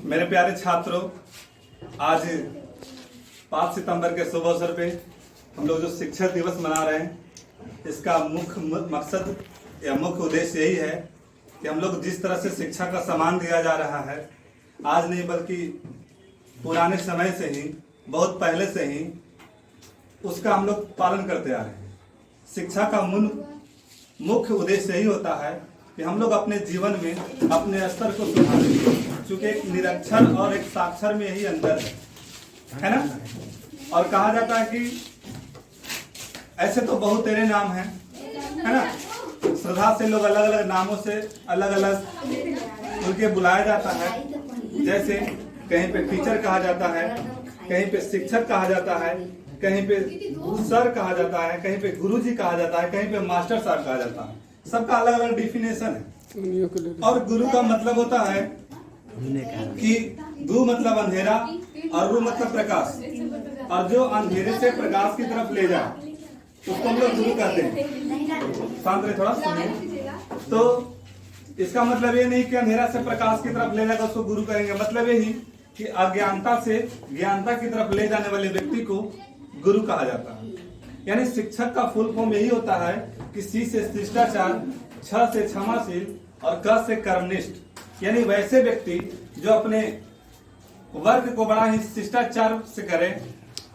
मेरे प्यारे छात्रों, आज 5 सितंबर के शुभ अवसर पे हम लोग जो शिक्षक दिवस मना रहे हैं, इसका मुख्य मकसद या मुख्य उद्देश्य यही है कि हम लोग जिस तरह से शिक्षा का सम्मान दिया जा रहा है, आज नहीं बल्कि पुराने समय से ही, बहुत पहले से ही उसका हम लोग पालन करते आ रहे हैं। शिक्षा का मुख्य उद्देश्य यही होता है कि हम लोग अपने जीवन में अपने स्तर को सुधारें, क्योंकि एक निरक्षर और एक साक्षर में यही अंतर है ना। और कहा जाता है कि ऐसे तो बहुत तेरे नाम हैं, है ना। श्रद्धा से लोग अलग अलग नामों से अलग अलग उनके बुलाया जाता है। जैसे कहीं पे टीचर कहा जाता है, कहीं पे शिक्षक कहा जाता है, कहीं पे सर कहा जाता है, कहीं पे गुरुजी कहा जाता है, कहीं पे मास्टर साहब कहा जाता है। सबका अलग अलग डिफिनेशन है। और गुरु का मतलब होता है कि गु मतलब अंधेरा और रु मतलब प्रकाश, और जो अंधेरे से प्रकाश की तरफ ले जाए उसको हम लोग गुरु कहते हैं। शांत रहे, थोड़ा सुनिए। तो इसका मतलब ये नहीं कि अंधेरा से प्रकाश की तरफ ले जाएगा उसको गुरु कहेंगे। मतलब यही कि अज्ञानता से ज्ञानता की तरफ ले जाने वाले व्यक्ति को गुरु कहा जाता है। यानी शिक्षक का फुल फॉर्म यही होता है कि सी से शिष्टाचार, छ से क्षमाशील और क से कर्मनिष्ठ। यानी वैसे व्यक्ति जो अपने वर्ग को बड़ा ही शिष्टाचार से करे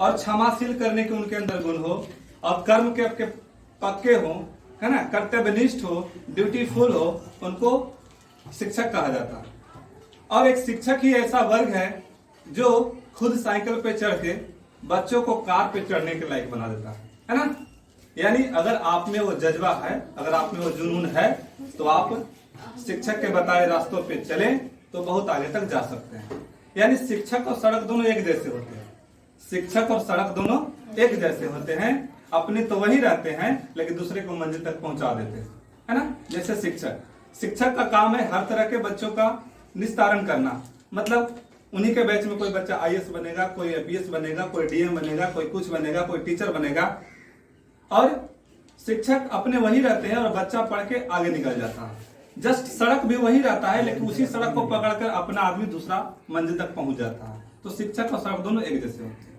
और क्षमाशील करने के उनके अंदर गुण हो, और कर्म के आपके पक्के हो, है ना, कर्तव्यनिष्ठ हो, ड्यूटीफुल हो, उनको शिक्षक कहा जाता है। और एक शिक्षक ही ऐसा वर्ग है जो खुद साइकिल पे चढ़ के बच्चों को कार पे चढ़ने के लायक बना देता है ना। यानी अगर आप में वो जज्बा है, अगर आप में वो जुनून है, तो आप शिक्षक के बताए रास्तों पे चलें तो बहुत आगे तक जा सकते हैं। यानी शिक्षक और सड़क दोनों एक जैसे होते हैं। शिक्षक और सड़क दोनों एक जैसे होते हैं। अपने तो वही रहते हैं लेकिन दूसरे को मंजिल तक पहुंचा देते हैं, है ना। जैसे शिक्षक का काम है हर तरह के बच्चों का निस्तारण करना। मतलब उन्हीं के बैच में कोई बच्चा IAS बनेगा, कोई APS बनेगा, कोई DM बनेगा, कोई कुछ बनेगा, कोई टीचर बनेगा। और शिक्षक अपने वही रहते हैं और बच्चा पढ़ के आगे निकल जाता है। जस्ट सड़क भी वही रहता है लेकिन उसी सड़क को पकड़कर अपना आदमी दूसरा मंजिल तक पहुंच जाता है। तो शिक्षक और सड़क दोनों एक जैसे होते हैं।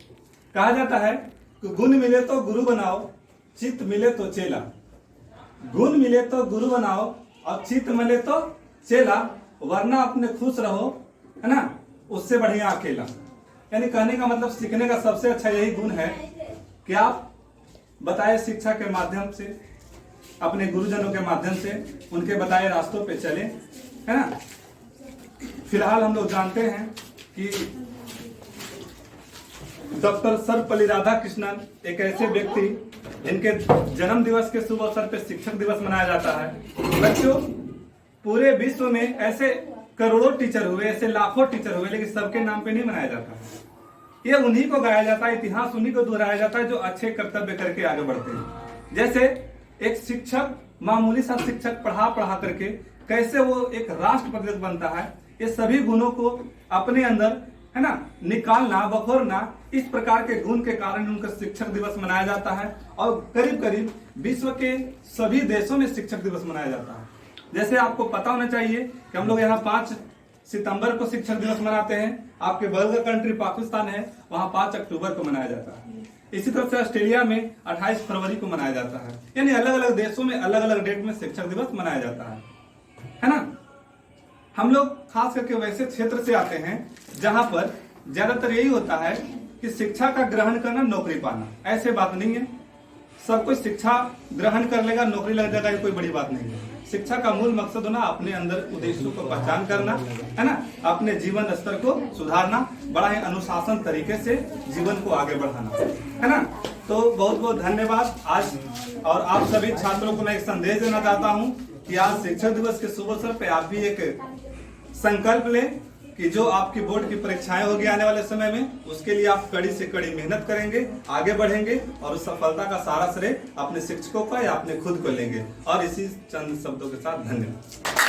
कहा जाता है कि गुण मिले तो गुरु बनाओ, चित्त मिले तो चेला। गुण मिले तो गुरु बनाओ और चित्त मिले तो चेला, वरना अपने खुश रहो, है ना, उससे बढ़िया अकेला। यानी कहने का मतलब सीखने का सबसे अच्छा यही गुण है कि आप बताए शिक्षा के माध्यम से, अपने गुरुजनों के माध्यम से उनके बताए रास्तों पे चले, है ना। फिलहाल हम लोग जानते हैं कि डॉक्टर सर्वपल्ली राधाकृष्णन एक ऐसे व्यक्ति जिनके जन्म दिवस के शुभ अवसर पे शिक्षक दिवस मनाया जाता है। बच्चों, पूरे विश्व में ऐसे करोड़ों टीचर हुए, ऐसे लाखों टीचर हुए, लेकिन सबके नाम पे नहीं मनाया जाता। ये उन्हीं को गाया जाता है, इतिहास उन्हीं को दोहराया जाता है जो अच्छे कर्तव्य करके आगे बढ़ते हैं। जैसे एक शिक्षक, मामूली सा शिक्षक पढ़ा करके कैसे वो एक राष्ट्रपति बनता है, ये सभी गुणों को अपने अंदर, है ना, निकालना, बखोरना, इस प्रकार के गुण के कारण उनका शिक्षक दिवस मनाया जाता है। और करीब करीब विश्व के सभी देशों में शिक्षक दिवस मनाया जाता है। जैसे आपको पता होना चाहिए कि हम लोग यहाँ 5 सितंबर को शिक्षक दिवस मनाते हैं। आपके बगल का कंट्री पाकिस्तान है, वहाँ 5 अक्टूबर को मनाया जाता है। इसी तरह से ऑस्ट्रेलिया में 28 फरवरी को मनाया जाता है। यानी अलग अलग देशों में अलग अलग डेट में शिक्षक दिवस मनाया जाता है ना। हम लोग खास करके वैसे क्षेत्र से आते हैं जहां पर ज्यादातर यही होता है कि शिक्षा का ग्रहण करना, नौकरी पाना। ऐसे बात नहीं है, सब कोई शिक्षा ग्रहण कर लेगा, नौकरी लग जाएगा, ये कोई बड़ी बात नहीं है। शिक्षा का मूल मकसद होना अपने अंदर उद्देश्यों को पहचान करना, है ना, अपने जीवन स्तर को सुधारना, बड़ा ही अनुशासन तरीके से जीवन को आगे बढ़ाना, है ना। तो बहुत बहुत धन्यवाद आज। और आप सभी छात्रों को मैं एक संदेश देना चाहता हूँ कि आज शिक्षक दिवस के शुभ अवसर पे आप भी एक संकल्प लें कि जो आपकी बोर्ड की परीक्षाएं होगी आने वाले समय में, उसके लिए आप कड़ी से कड़ी मेहनत करेंगे, आगे बढ़ेंगे और उस सफलता का सारा श्रेय अपने शिक्षकों का या अपने खुद को लेंगे। और इसी चंद शब्दों के साथ धन्यवाद।